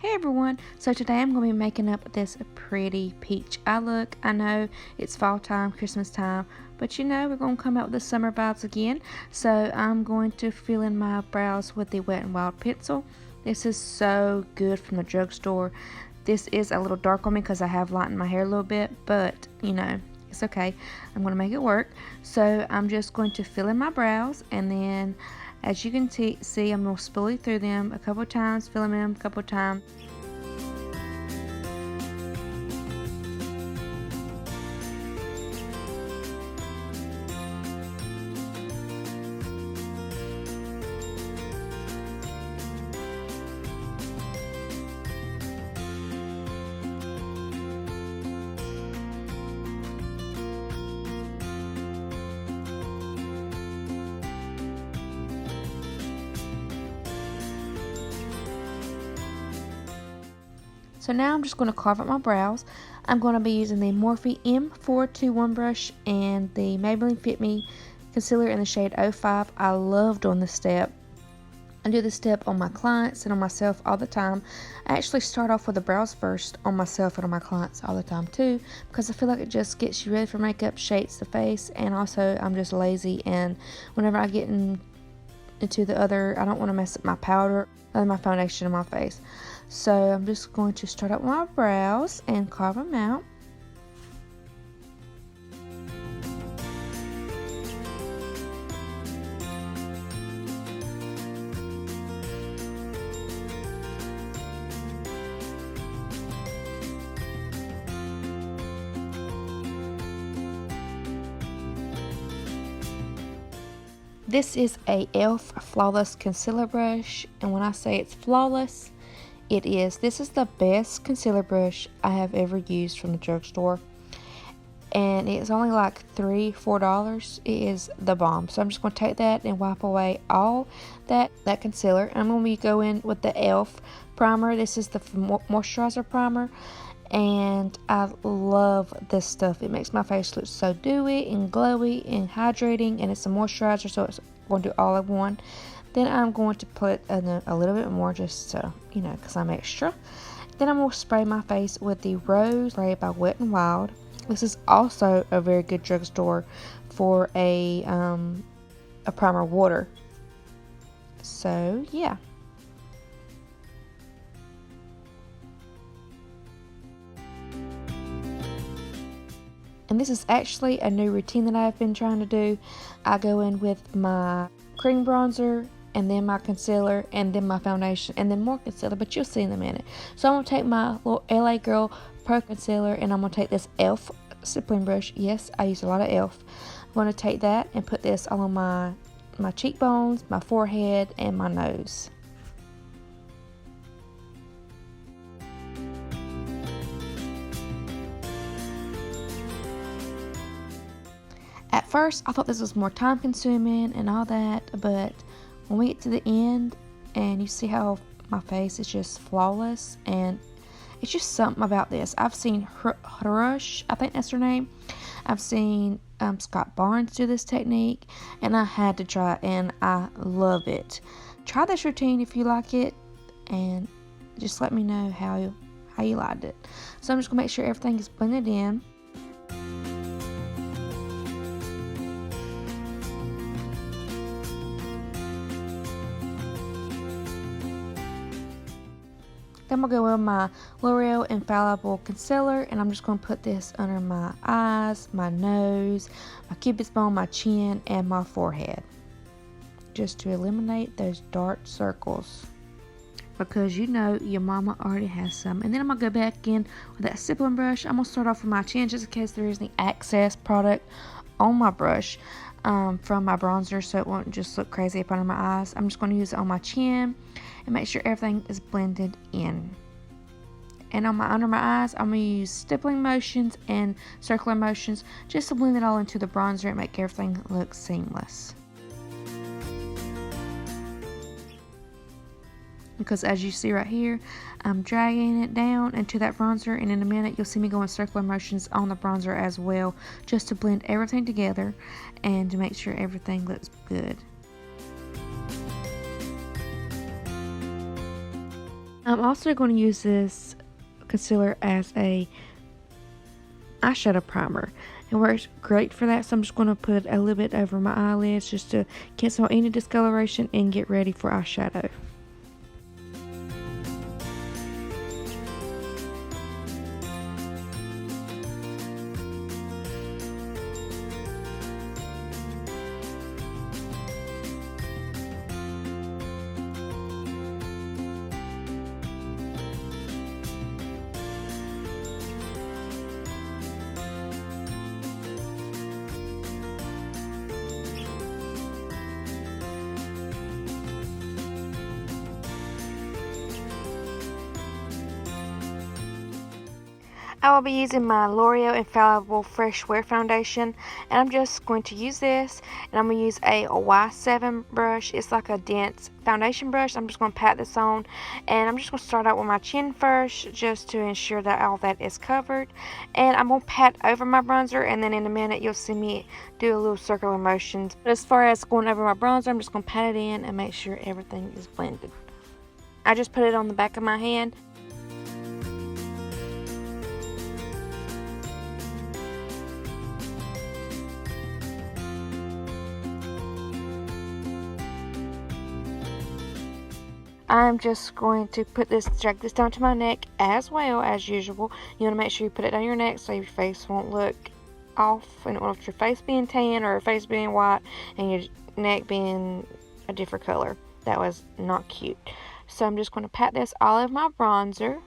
Hey everyone, so today I'm going to be making up this pretty peach eye look. I know it's fall time, Christmas time, but we're going to come out with the summer vibes again. So I'm going to fill in my brows with the Wet n Wild pencil. This is so good from the drugstore. This is a little dark on me because I have lightened my hair a little bit, but it's okay. I'm going to make it work. So I'm just going to fill in my brows, and then as you can see, I'm going to spoolie through them a couple of times, fill them in a couple of times. So now I'm just going to carve out my brows. I'm going to be using the Morphe M421 brush and the Maybelline Fit Me concealer in the shade 05. I love doing this step. I do this step on my clients and on myself all the time. I actually start off with the brows first on myself and on my clients all the time too, because I feel like it just gets you ready for makeup, shapes the face, and also I'm just lazy, and whenever I get into the other, I don't want to mess up my powder or my foundation on my face. So I'm just going to start out with my brows and carve them out. This is a e.l.f. Flawless Concealer Brush, and when I say it's flawless, it is. This is the best concealer brush I have ever used from the drugstore, and it's only like $3-4. It is the bomb. So I'm just going to take that and wipe away all that concealer. I'm going to be going with the e.l.f. primer. This is the moisturizer primer, and I love this stuff. It makes my face look so dewy and glowy and hydrating, and it's a moisturizer, so it's going to do all in one. Then I'm going to put a little bit more, just so because I'm extra. Then I'm going to spray my face with the Rose Spray by Wet n Wild. This is also a very good drugstore for a primer water. So yeah. And this is actually a new routine that I've been trying to do. I go in with my cream bronzer, and then my concealer, and then my foundation, and then more concealer, but you'll see in a minute. So I'm going to take my little LA Girl Pro Concealer, and I'm going to take this e.l.f. stippling brush. Yes, I use a lot of e.l.f. I'm going to take that and put this all on my cheekbones, my forehead, and my nose. At first, I thought this was more time consuming and all that, but when we get to the end and you see how my face is just flawless, and it's just something about this. I've seen Rush, I think that's her name. I've seen Scott Barnes do this technique, and I had to try it, and I love it. Try this routine if you like it, and just let me know how you liked it. So I'm just gonna make sure everything is blended in. Then we'll go with my L'Oreal Infallible Concealer, and I'm just going to put this under my eyes, my nose, my cupid's bow, my chin, and my forehead, just to eliminate those dark circles, because your mama already has some. And then I'm going to go back in with that stippling brush. I'm going to start off with my chin, just in case there is any excess product on my brush from my bronzer, so it won't just look crazy up under my eyes. I'm just going to use it on my chin and make sure everything is blended in. And under my eyes, I'm going to use stippling motions and circular motions just to blend it all into the bronzer and make everything look seamless. Because as you see right here, I'm dragging it down into that bronzer, and in a minute you'll see me going circular motions on the bronzer as well, just to blend everything together and to make sure everything looks good. I'm also going to use this concealer as a eyeshadow primer. It works great for that, so I'm just going to put a little bit over my eyelids just to cancel any discoloration and get ready for eyeshadow. I will be using my L'Oreal Infallible Fresh Wear Foundation, and I'm just going to use this, and I'm going to use a Y7 brush. It's like a dense foundation brush. I'm just going to pat this on, and I'm just going to start out with my chin first, just to ensure that all that is covered, and I'm going to pat over my bronzer, and then in a minute you'll see me do a little circular motions. But as far as going over my bronzer, I'm just going to pat it in and make sure everything is blended. I just put it on the back of my hand. I'm just going to drag this down to my neck as well as usual. You want to make sure you put it down your neck so your face won't look off, and it won't want your face being tan or your face being white and your neck being a different color. That was not cute. So I'm just going to pat this all over my bronzer.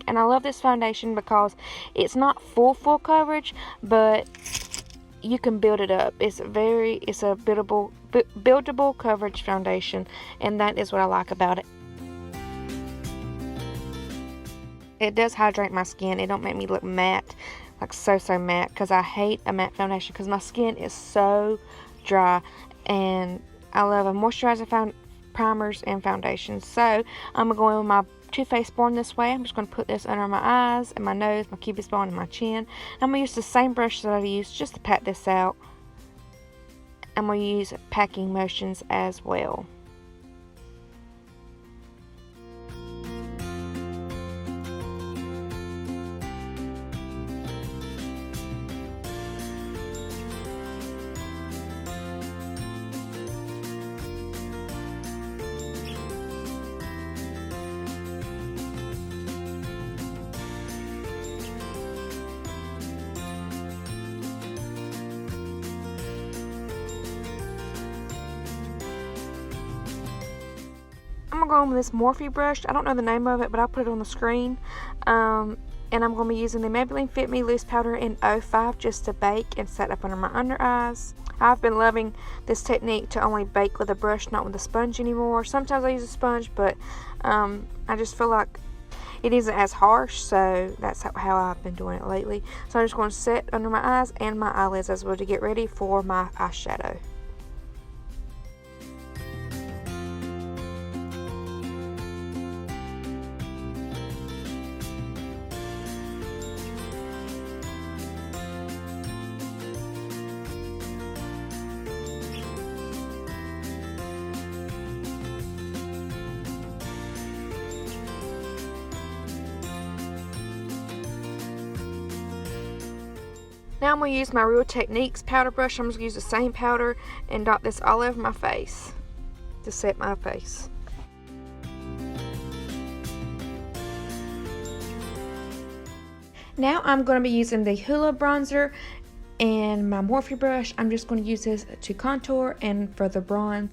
And I love this foundation because it's not full coverage, but you can build it up. It's a buildable coverage foundation, and that is what I like about it. It does hydrate my skin. It don't make me look matte, like so matte, because I hate a matte foundation because my skin is so dry, and I love a moisturizer primers and foundations. So I'm going with my Too Faced Born This Way. I'm just going to put this under my eyes and my nose, my cupid's bow, and my chin. I'm going to use the same brush that I used just to pat this out. I'm going to use packing motions as well. I'm going to go in with this Morphe brush. I don't know the name of it, but I'll put it on the screen. And I'm going to be using the Maybelline Fit Me Loose Powder in 05 just to bake and set up under my under eyes. I've been loving this technique to only bake with a brush, not with a sponge anymore. Sometimes I use a sponge, but I just feel like it isn't as harsh, so that's how I've been doing it lately. So I'm just going to set under my eyes and my eyelids as well to get ready for my eyeshadow. Now I'm going to use my Real Techniques powder brush. I'm just going to use the same powder and dot this all over my face to set my face. Now I'm going to be using the Hoola bronzer and my Morphe brush. I'm just going to use this to contour and further bronze.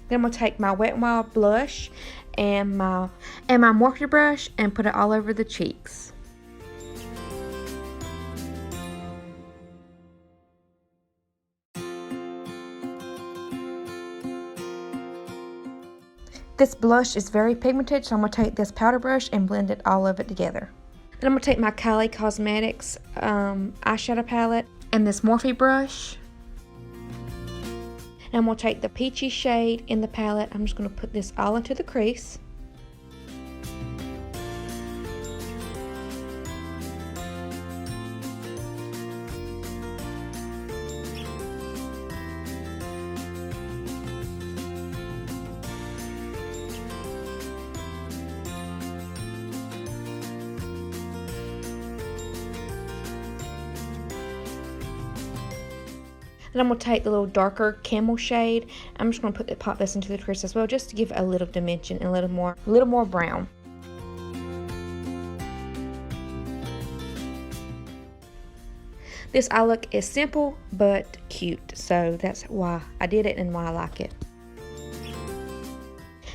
Then I'm going to take my Wet n Wild blush and my Morphe brush and put it all over the cheeks. This blush is very pigmented, so I'm going to take this powder brush and blend it all of it together. Then I'm going to take my Kylie Cosmetics eyeshadow palette and this Morphe brush. And I'm going to take the peachy shade in the palette. I'm just going to put this all into the crease. Then I'm going to take the little darker camel shade. I'm just going to pop this into the crease as well, just to give a little dimension and a little more brown. This eye look is simple but cute, so that's why I did it and why I like it.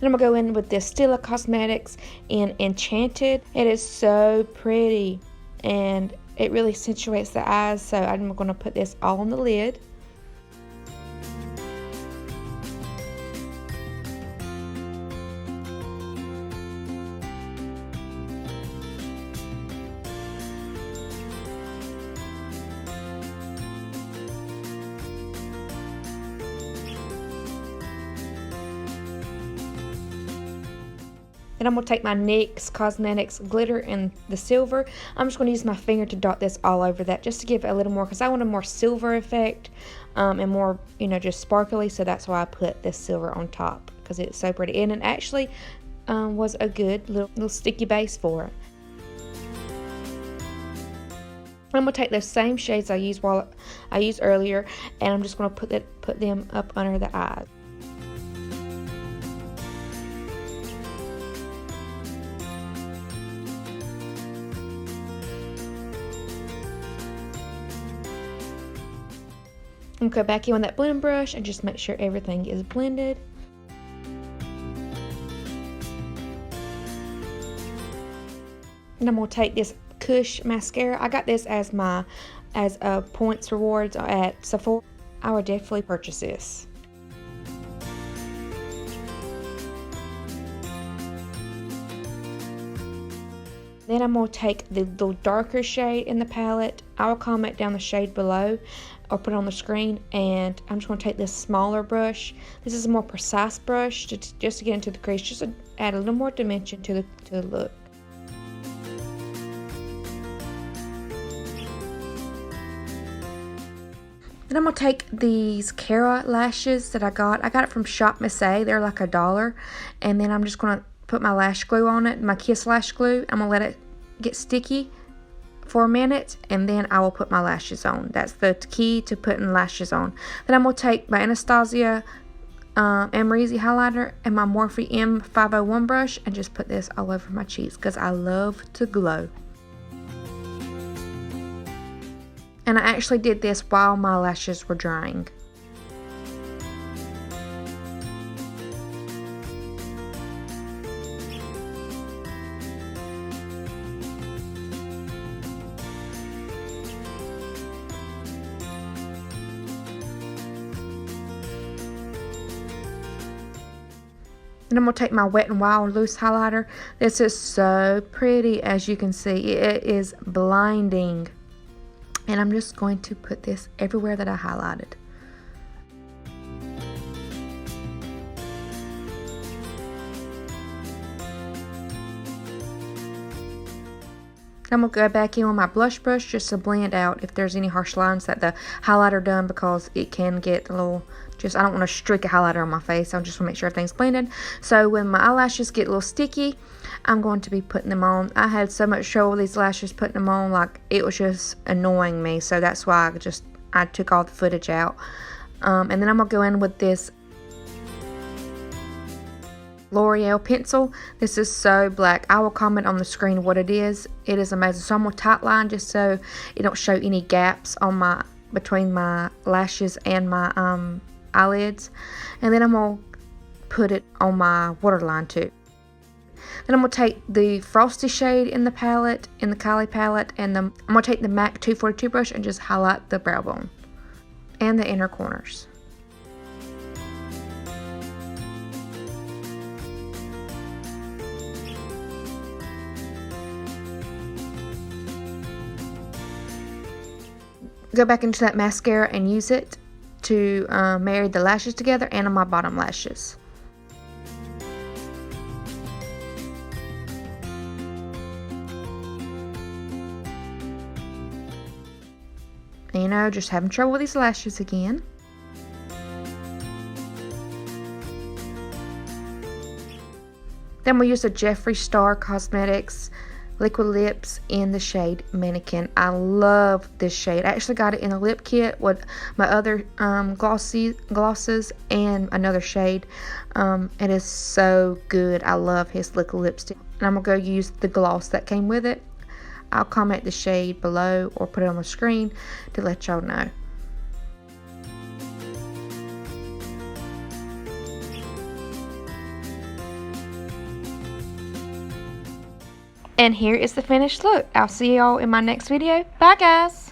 Then I'm going to go in with this Stila Cosmetics in Enchanted. It is so pretty and it really accentuates the eyes, so I'm going to put this all on the lid. Then I'm going to take my NYX Cosmetics glitter in the silver. I'm just going to use my finger to dot this all over that, just to give it a little more, because I want a more silver effect and more, just sparkly. So that's why I put this silver on top, because it's so pretty. And it actually was a good little sticky base for it. I'm going to take those same shades I used earlier, and I'm just going to put them up under the eyes. I'm going to go back in with that blending brush and just make sure everything is blended. And I'm going to take this Kush mascara. I got this as points rewards at Sephora. I would definitely purchase this. Then I'm going to take the darker shade in the palette. I will comment down the shade below or put it on the screen, and I'm just going to take this smaller brush. This is a more precise brush just to get into the crease, just to add a little more dimension to the look. Then I'm going to take these Kara lashes that I got. I got it from Shop Miss A. They're like $1. And then I'm just going to put my lash glue on it, my Kiss Lash Glue. I'm going to let it get sticky for a minute, and then I will put my lashes on. That's the key to putting lashes on. Then I'm going to take my Anastasia Amrezy highlighter and my Morphe M501 brush and just put this all over my cheeks, because I love to glow. And I actually did this while my lashes were drying. And I'm going to take my Wet n Wild loose highlighter. This is so pretty, as you can see. It is blinding. And I'm just going to put this everywhere that I highlighted. I'm going to go back in with my blush brush just to blend out if there's any harsh lines that the highlighter done, because it can get a little, I don't want to streak a highlighter on my face. I just want to make sure everything's blended. So when my eyelashes get a little sticky, I'm going to be putting them on. I had so much trouble with these lashes putting them on, like it was just annoying me. So that's why I took all the footage out. And then I'm going to go in with this L'Oreal pencil. This is so black. I will comment on the screen what it is. It is amazing. So I'm going to tight line just so it don't show any gaps on between my lashes and my eyelids. And then I'm going to put it on my waterline too. Then I'm going to take the Frosty shade in the palette, in the Kylie palette, and I'm going to take the MAC 242 brush and just highlight the brow bone and the inner corners. go back into that mascara and use it to marry the lashes together and on my bottom lashes. And, you know, just having trouble with these lashes again. Then we'll use the Jeffree Star Cosmetics Liquid Lips in the shade Mannequin. I love this shade. I actually got it in a lip kit with my other glosses and another shade. It is so good. I love his liquid lipstick. And I'm going to go use the gloss that came with it. I'll comment the shade below or put it on the screen to let y'all know. And here is the finished look. I'll see y'all in my next video. Bye, guys.